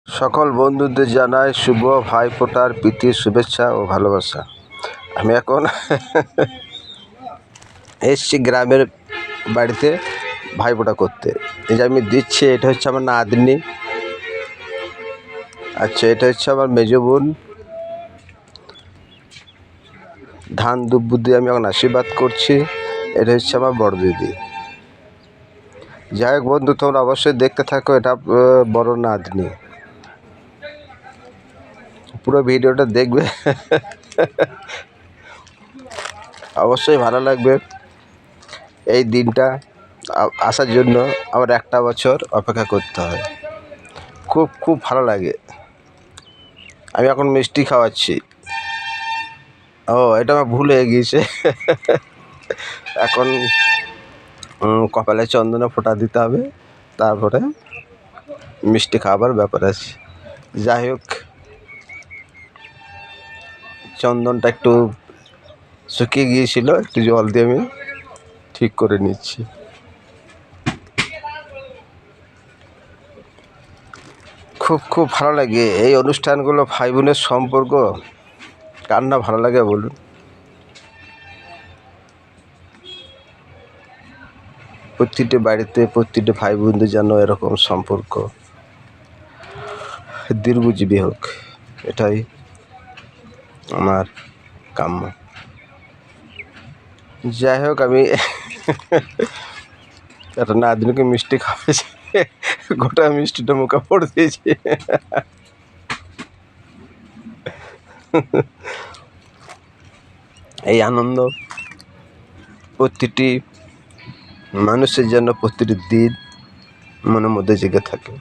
সকল বন্ধুদের জানাই শুভ ভাইফোঁটার প্রীতি শুভেচ্ছা ও ভালোবাসা। আমি এখন এসছি গ্রামের বাড়িতে ভাইফোঁটা করতে। এই যে আমি দিচ্ছি, এটা হচ্ছে আমার নাতনি। আচ্ছা, এটা হচ্ছে আমার মেজো বোন। ধান দুব্বু দিয়ে আমি এখন আশীর্বাদ করছি। এটা হচ্ছে আমার বড় দিদি। যাই হোক বন্ধু, তোমরা অবশ্যই দেখতে থাকো। এটা বড় নাতনি, পুরো ভিডিওটা দেখবে। অবশ্যই ভালো লাগবে। এই দিনটা আসার জন্য আবার একটা বছর অপেক্ষা করতে হয়। খুব খুব ভালো লাগে। আমি এখন মিষ্টি খাওয়াচ্ছি। ও, এটা আমার ভুল হয়ে গিয়েছে। এখন কপালে চন্দনে ফোঁটা দিতে হবে, তারপরে মিষ্টি খাওয়াবার ব্যাপার আছে। যাই হোক, চন্দনটা একটু শুকিয়ে গিয়েছিল, একটু জল দিয়ে আমি ঠিক করে নিচ্ছি। খুব খুব ভালো লাগে এই অনুষ্ঠানগুলো। ভাই বোনের সম্পর্ক কার না ভালো লাগে বলুন। প্রতিটি বাড়িতে প্রতিটি ভাই বোনদের যেন এরকম সম্পর্ক দীর্ঘজীবী হোক, এটাই আমার কাম্য। যাই হোক, আমি একটা নাতনিকে মিষ্টি খাওয়াইছি, গোটা মিষ্টিটা মুখে পড়ে দিয়েছি। এই আনন্দ প্রতিটি মানুষের জন্য প্রতিটি দিন মনের মধ্যে জেগে থাকে।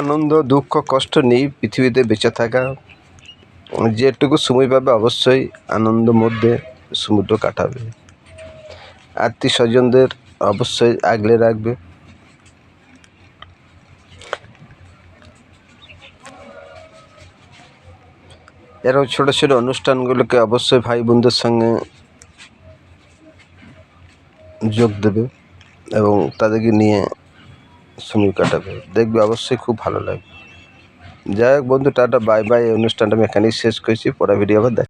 আনন্দ দুঃখ কষ্ট নেই পৃথিবীতে বেঁচে থাকা। যেটুকু সময় পাবে অবশ্যই আনন্দের মধ্যে সময়টা কাটাবে। আত্মীয় স্বজনদের অবশ্যই আগলে রাখবে। এরকম ছোটো ছোটো অনুষ্ঠানগুলোকে অবশ্যই ভাই বোনদের সঙ্গে যোগ দেবে এবং তাদেরকে নিয়ে সময় কাটাবে, দেখবে অবশ্যই খুব ভালো লাগবে। যাই হোক বন্ধু, টাটা বাই বাই। এই অনুষ্ঠানটা আমি এখানেই শেষ করছি। পরে ভিডিও আবার দেখ।